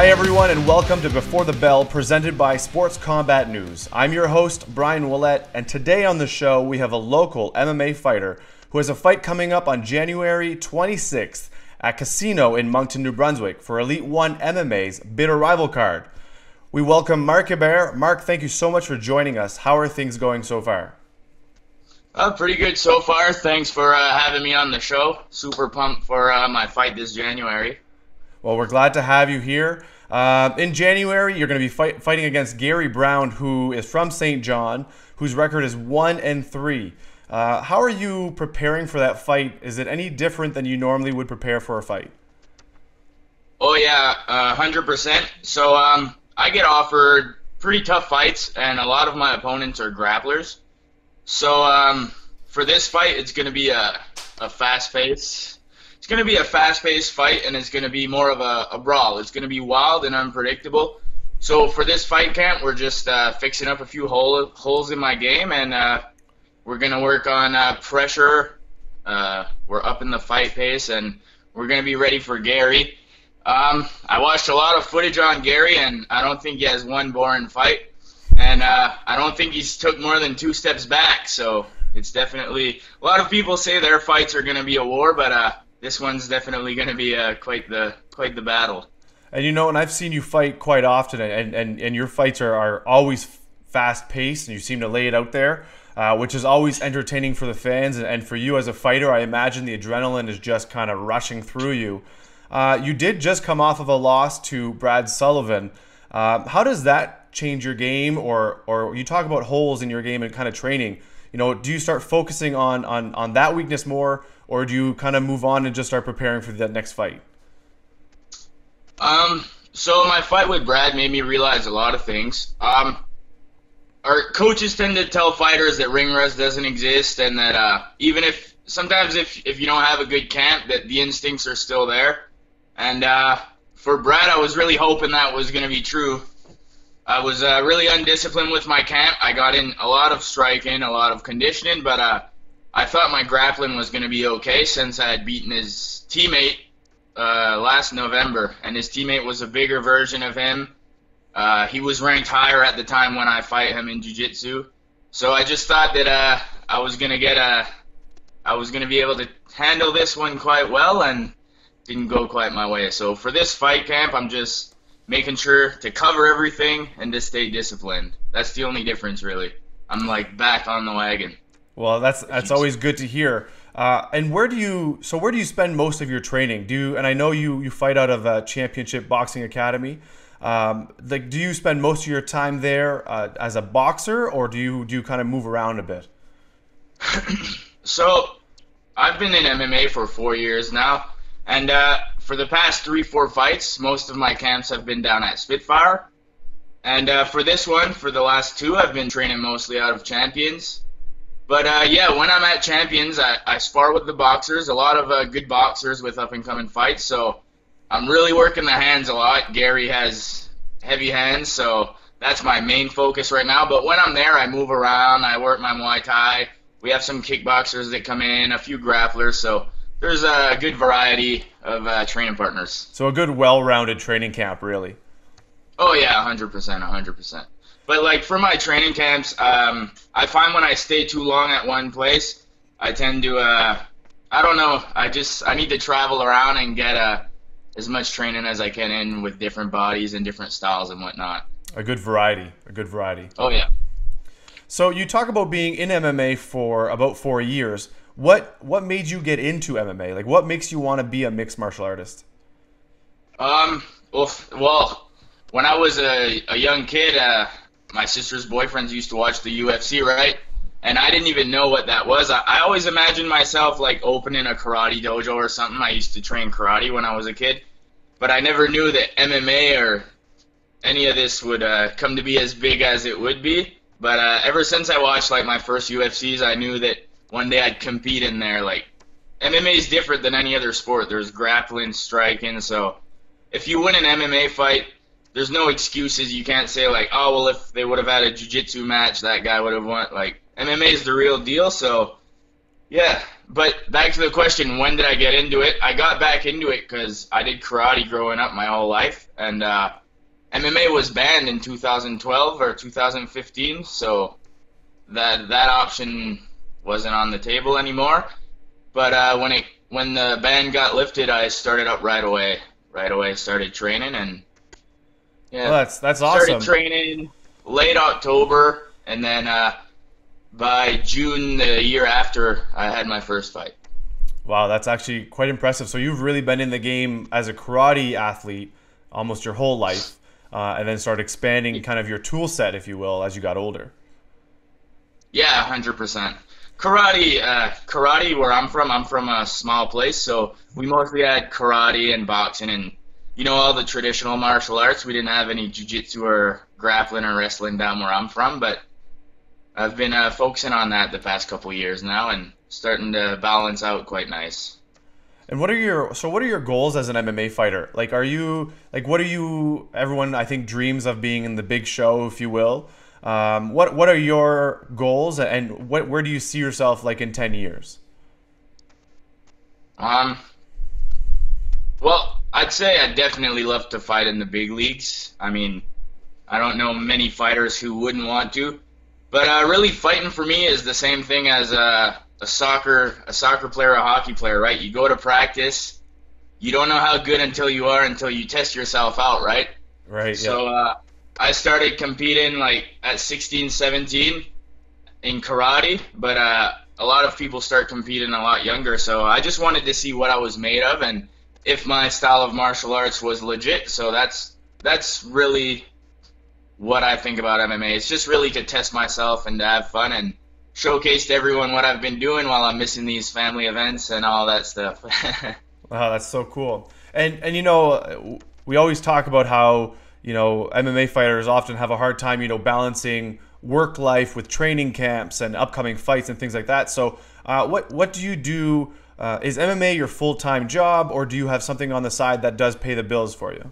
Hi everyone and welcome to Before the Bell presented by Sports Combat News. I'm your host Brian Willett, and today on the show we have a local MMA fighter who has a fight coming up on January 26th at Casino in Moncton, New Brunswick for Elite One MMA's Bitter Rival card. We welcome Marc Hebert. Marc, thank you so much for joining us. How are things going so far? Pretty good so far. Thanks for having me on the show. Super pumped for my fight this January. Well, we're glad to have you here. In January, you're going to be fighting against Gary Brown, who is from St. John, whose record is 1-3. How are you preparing for that fight? Is it any different than you normally would prepare for a fight? Oh yeah, 100%. So I get offered pretty tough fights, and a lot of my opponents are grapplers. So for this fight, it's going to be a fast-paced. It's going to be a fast-paced fight, and it's going to be more of a brawl. It's going to be wild and unpredictable. So for this fight camp, we're just fixing up a few holes in my game, and we're going to work on pressure. We're upping the fight pace, and we're going to be ready for Gary. I watched a lot of footage on Gary, and I don't think he has one boring fight. And I don't think he's took more than 2 steps back. So it's definitely, a lot of people say their fights are going to be a war, but this one's definitely going to be quite the battle. And and I've seen you fight quite often, and your fights are always fast-paced, and you seem to lay it out there, which is always entertaining for the fans. And for you as a fighter, I imagine the adrenaline is just kind of rushing through you. You did just come off of a loss to Brad Sullivan. How does that change your game, or you talk about holes in your game and kind of training? Do you start focusing on that weakness more, or do you kind of move on and just start preparing for that next fight? So my fight with Brad made me realize a lot of things. Our coaches tend to tell fighters that ring rust doesn't exist, and that even if sometimes if you don't have a good camp, that the instincts are still there. And for Brad, I was really hoping that was going to be true. I was really undisciplined with my camp. I got in a lot of striking, a lot of conditioning, but I thought my grappling was going to be okay since I had beaten his teammate last November, and his teammate was a bigger version of him. He was ranked higher at the time when I fight him in jiu-jitsu. So I just thought that I was going to be able to handle this one quite well, and didn't go quite my way. So for this fight camp, I'm just making sure to cover everything and to stay disciplined. That's the only difference, really. I'm like back on the wagon. Well, that's always good to hear. And where do you spend most of your training? And I know you fight out of a Championship Boxing Academy. Do you spend most of your time there as a boxer, or do you kind of move around a bit? So I've been in MMA for 4 years now, and for the past 3-4 fights, most of my camps have been down at Spitfire. And for this one, for the last 2, I've been training mostly out of Champions. But yeah, when I'm at Champions, I spar with the boxers, a lot of good boxers with up-and-coming fights. So I'm really working the hands a lot. Gary has heavy hands, so that's my main focus right now. But when I'm there, I move around, I work my Muay Thai. We have some kickboxers that come in, a few grapplers, so there's a good variety of training partners. So a good, well-rounded training camp, really. Oh yeah, 100%. But like for my training camps, I find when I stay too long at one place, I tend to, I don't know, I need to travel around and get as much training as I can in with different bodies and different styles and whatnot. A good variety. Oh yeah. So you talk about being in MMA for about 4 years. What made you get into MMA? Like, what makes you want to be a mixed martial artist? Well, when I was a young kid, my sister's boyfriends used to watch the UFC, right? And I didn't even know what that was. I always imagined myself like opening a karate dojo or something. I used to train karate when I was a kid, but I never knew that MMA or any of this would come to be as big as it would be. But ever since I watched like my first UFCs, I knew that one day I'd compete in there. Like, MMA is different than any other sport. There's grappling, striking. So if you win an MMA fight, there's no excuses. You can't say like, oh, well, if they would have had a jiu-jitsu match, that guy would have won. Like, MMA is the real deal. So Yeah, but back to the question, when did I get into it? I got back into it because I did karate growing up my whole life, and MMA was banned in 2012 or 2015, so that option wasn't on the table anymore. But when the ban got lifted, I started up right away. Right away, started training, and Well, yeah, that's started awesome. training late October, and then by June the year after, I had my first fight. Wow, that's actually quite impressive. So you've really been in the game as a karate athlete almost your whole life, and then started expanding kind of your tool set, if you will, as you got older. Yeah, 100%. Karate, where I'm from a small place, so we mostly had karate and boxing and, all the traditional martial arts. We didn't have any jiu-jitsu or grappling or wrestling down where I'm from, but I've been focusing on that the past couple years now and starting to balance out quite nice. And what are your goals as an MMA fighter? Like, what are you, everyone I think dreams of being in the big show, if you will. What are your goals, and where do you see yourself like in 10 years? Um, well, I'd say I'd definitely love to fight in the big leagues. I mean, I don't know many fighters who wouldn't want to, but really fighting for me is the same thing as a soccer player, a hockey player, right? You go to practice, you don't know how good until you test yourself out, right? Right. Yeah. So I started competing like at 16, 17 in karate, but a lot of people start competing a lot younger. So I just wanted to see what I was made of and if my style of martial arts was legit. So that's really what I think about MMA. It's just really to test myself and to have fun and showcase to everyone what I've been doing while I'm missing these family events and all that stuff. Wow, that's so cool. And we always talk about how, MMA fighters often have a hard time, balancing work life with training camps and upcoming fights and things like that. So, what do you do? Is MMA your full-time job, or do you have something on the side that does pay the bills for you?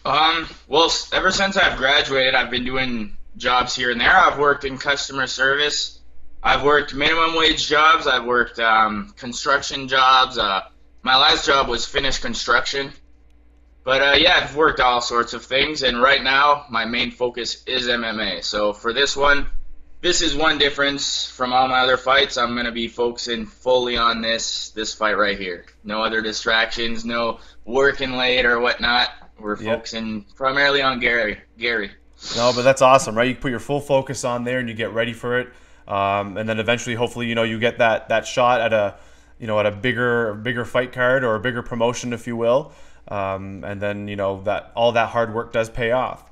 Well, ever since I've graduated, I've been doing jobs here and there. I've worked in customer service. I've worked minimum wage jobs. I've worked construction jobs. My last job was finished construction. But yeah, I've worked all sorts of things, and right now my main focus is MMA. So for this one, this is one difference from all my other fights. I'm going to be focusing fully on this fight right here. No other distractions, no working late or whatnot. We're focusing primarily on Gary. No, but that's awesome, right? You put your full focus on there and you get ready for it, and then eventually, hopefully, you get that shot at a bigger fight card or a bigger promotion, if you will. And then that all that hard work does pay off.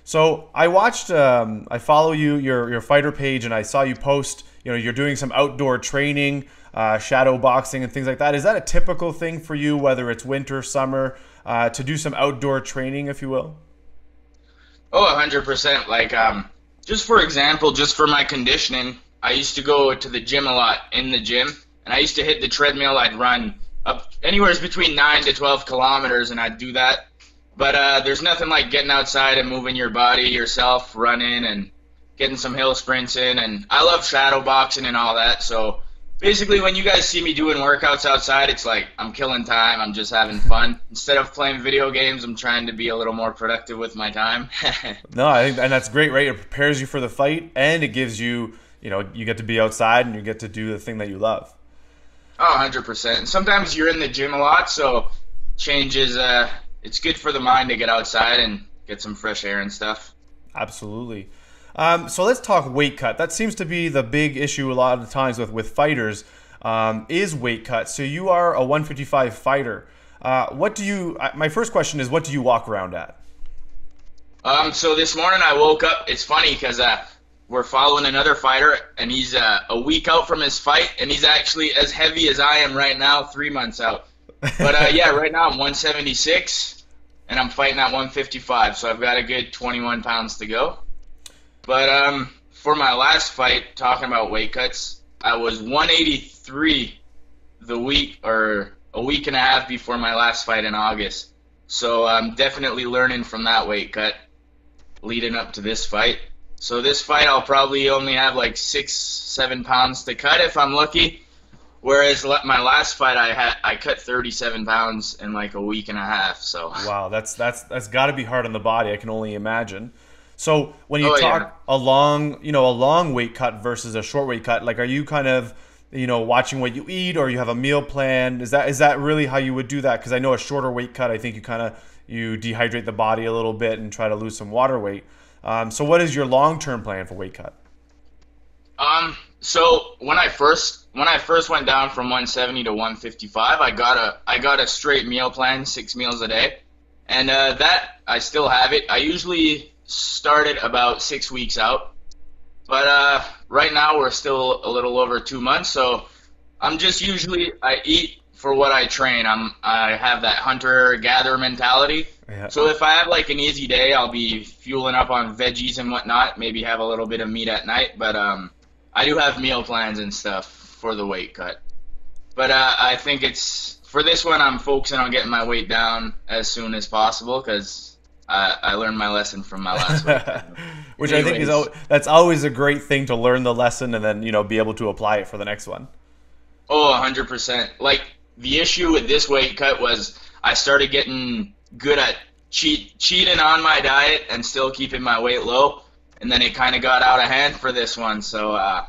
So I watched, I follow your fighter page, and I saw you post. You're doing some outdoor training, shadow boxing, and things like that. Is that a typical thing for you, whether it's winter, summer, to do some outdoor training, if you will? Oh, 100%. Like, just for example, just for my conditioning, I used to go to the gym a lot in the gym, and I used to hit the treadmill. I'd run up anywhere between 9 to 12 kilometers, and I'd do that. But there's nothing like getting outside and moving your body yourself, running and getting some hill sprints in. And I love shadow boxing and all that. So basically, when you guys see me doing workouts outside, it's like I'm killing time. I'm just having fun. Instead of playing video games, I'm trying to be a little more productive with my time. No, I think, and that's great, right? It prepares you for the fight, and it gives you, you get to be outside and you get to do the thing that you love. Oh, 100%. And sometimes you're in the gym a lot, so changes. It's good for the mind to get outside and get some fresh air and stuff. Absolutely. So let's talk weight cut. That seems to be the big issue a lot of the times with fighters, is weight cut. So you are a 155 fighter. My first question is, what do you walk around at? So this morning I woke up. It's funny because we're following another fighter, and he's a week out from his fight, and he's actually as heavy as I am right now, 3 months out. But yeah, right now I'm 176, and I'm fighting at 155, so I've got a good 21 pounds to go. But for my last fight, talking about weight cuts, I was 183 a week and a half before my last fight in August. So I'm definitely learning from that weight cut leading up to this fight. So this fight, I'll probably only have like 6, 7 pounds to cut if I'm lucky. Whereas my last fight, I cut 37 pounds in like a week and a half. So Wow, that's got to be hard on the body. I can only imagine. So when you oh talk yeah. a long weight cut versus a short weight cut, like are you kind of watching what you eat, or you have a meal plan? Is that really how you would do that? Because I know a shorter weight cut, I think you dehydrate the body a little bit and try to lose some water weight. So what is your long term plan for weight cut? So when I first went down from 170 to 155, I got a straight meal plan, 6 meals a day, and that I still have it. I usually start it about 6 weeks out, but right now we're still a little over 2 months, so I eat for what I train. I have that hunter gatherer mentality. Yeah. So if I have like an easy day, I'll be fueling up on veggies and whatnot. Maybe have a little bit of meat at night, but I do have meal plans and stuff for the weight cut. But I think it's for this one, I'm focusing on getting my weight down as soon as possible because I learned my lesson from my last weight cut. Which I think that's always a great thing, to learn the lesson and then be able to apply it for the next one. Oh, 100%. Like the issue with this weight cut was I started getting good at cheating on my diet and still keeping my weight low, and then it kind of got out of hand for this one. So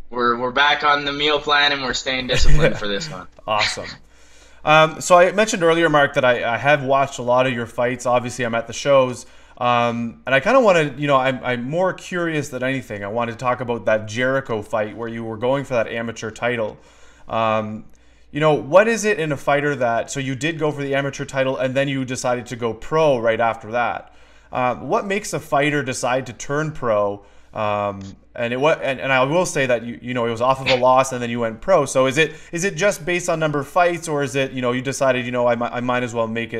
we're back on the meal plan and we're staying disciplined for this one. Awesome. So I mentioned earlier, Marc, that I have watched a lot of your fights. Obviously, I'm at the shows. And I kind of want to, I'm more curious than anything. I wanted to talk about that Jericho fight where you were going for that amateur title. What is it in a fighter so you did go for the amateur title and then you decided to go pro right after that? What makes a fighter decide to turn pro? And I will say that it was off of a loss and then you went pro. So is it just based on number of fights, or is it you decided I might as well make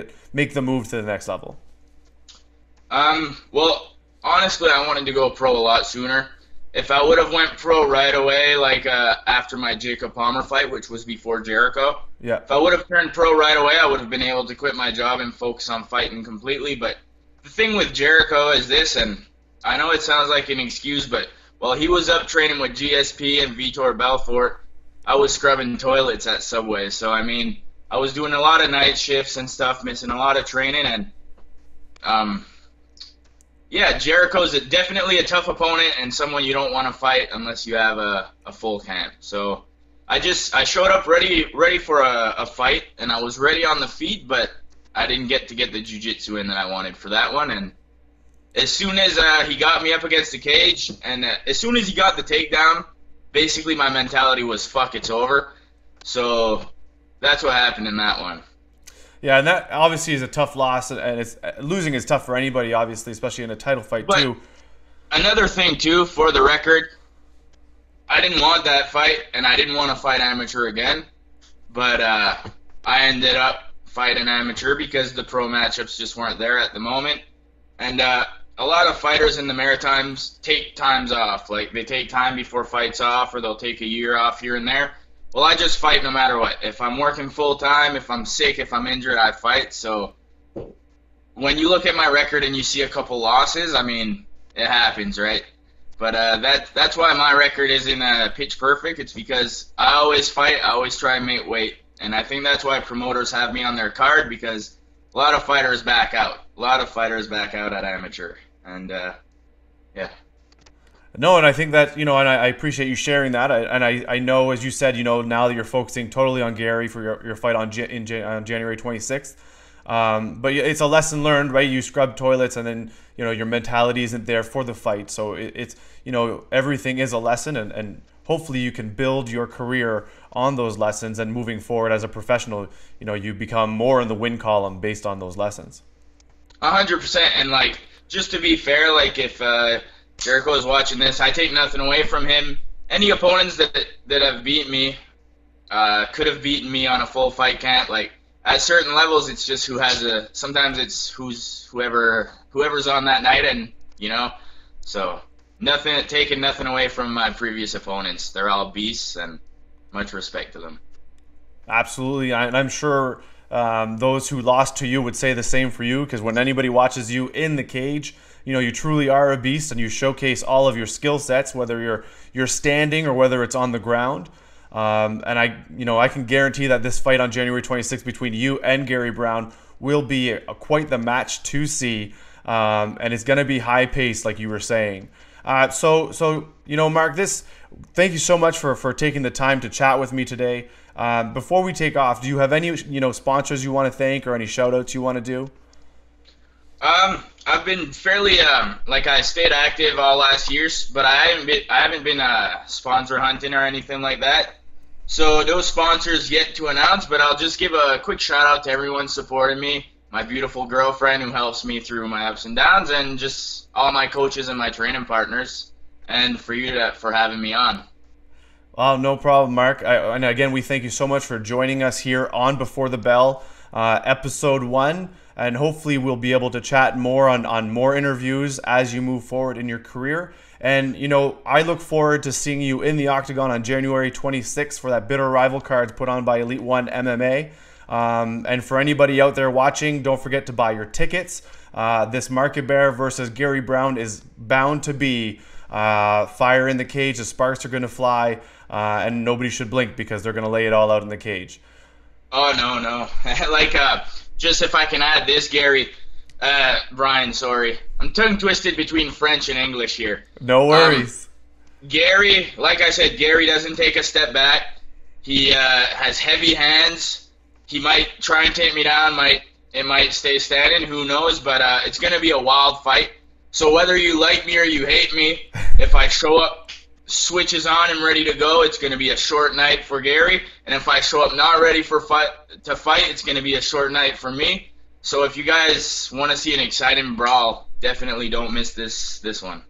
the move to the next level? Well, honestly, I wanted to go pro a lot sooner. If I would have went pro right away, like after my Jacob Palmer fight, which was before Jericho, yeah. If I would have turned pro right away, I would have been able to quit my job and focus on fighting completely. But the thing with Jericho is this, and I know it sounds like an excuse, but while he was up training with GSP and Vitor Belfort, I was scrubbing toilets at Subway. So, I mean, I was doing a lot of night shifts and stuff, missing a lot of training, and yeah, Jericho's definitely a tough opponent and someone you don't want to fight unless you have a full camp. So I showed up ready for a fight, and I was ready on the feet, but I didn't get the jiu-jitsu in that I wanted for that one. And as soon as he got me up against the cage, and as soon as he got the takedown, basically my mentality was, fuck, it's over. So that's what happened in that one. Yeah, and that obviously is a tough loss, and losing is tough for anybody, obviously, especially in a title fight, but too. Another thing, too, for the record, I didn't want that fight, and I didn't want to fight amateur again, but I ended up fighting amateur because the pro matchups just weren't there at the moment. And a lot of fighters in the Maritimes take times off. Like, they take time before fights off, or they'll take a year off here and there. Well, I just fight no matter what. If I'm working full time, if I'm sick, if I'm injured, I fight. So when you look at my record and you see a couple losses, I mean, it happens, right? But that's why my record isn't pitch perfect. It's because I always fight. I always try and make weight. And I think that's why promoters have me on their card, because a lot of fighters back out. A lot of fighters back out at amateur. And, yeah. No, and I think that, and I appreciate you sharing that. I know, as you said, now that you're focusing totally on Gary for your fight on January 26th. But it's a lesson learned, right? You scrub toilets, and then, your mentality isn't there for the fight. So it's everything is a lesson, and hopefully you can build your career on those lessons, and moving forward as a professional, you become more in the win column based on those lessons. 100%. And, like, just to be fair, like, if Jericho is watching this, I take nothing away from him. Any opponents that have beat me could have beaten me on a full fight camp. Like, at certain levels, it's just sometimes it's whoever's on that night, and so taking nothing away from my previous opponents. They're all beasts, and much respect to them. Absolutely, and I'm sure those who lost to you would say the same for you, because when anybody watches you in the cage, you truly are a beast and you showcase all of your skill sets, whether you're standing or whether it's on the ground. And I can guarantee that this fight on January 26th between you and Gary Brown will be quite the match to see, and it's going to be high paced, like you were saying. So Marc, thank you so much for taking the time to chat with me today. Before we take off, do you have any sponsors you want to thank or any shout outs you want to do? I've been fairly I stayed active all last years, but I haven't been sponsor hunting or anything like that. So no sponsors yet to announce, but I'll just give a quick shout out to everyone supporting me, my beautiful girlfriend who helps me through my ups and downs, and just all my coaches and my training partners, and for you for having me on. Well, no problem, Marc. And again, we thank you so much for joining us here on Before the Bell, episode 1. And hopefully we'll be able to chat more on more interviews as you move forward in your career. And, I look forward to seeing you in the octagon on January 26th for that bitter rival card put on by Elite One MMA. And for anybody out there watching, don't forget to buy your tickets. This Marc Hebert versus Gary Brown is bound to be fire in the cage. The sparks are going to fly, and nobody should blink because they're going to lay it all out in the cage. Oh, no. Just if I can add this, Brian, sorry. I'm tongue twisted between French and English here. No worries. Gary, like I said, Gary doesn't take a step back. He has heavy hands. He might try and take me down. It might stay standing. Who knows? But it's going to be a wild fight. So whether you like me or you hate me, if I show up, switches on and ready to go, it's going to be a short night for Gary. And if I show up not ready to fight, it's going to be a short night for me. So if you guys want to see an exciting brawl, definitely don't miss this one.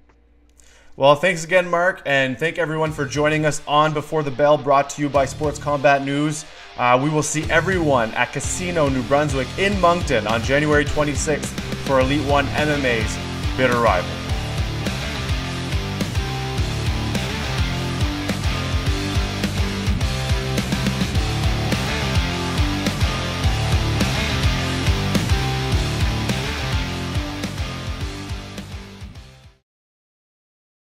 Well, thanks again, Marc, and thank everyone for joining us on Before the Bell, brought to you by Sports Combat News. We will see everyone at Casino New Brunswick in Moncton on January 26th for Elite One MMA's Bitter Rival.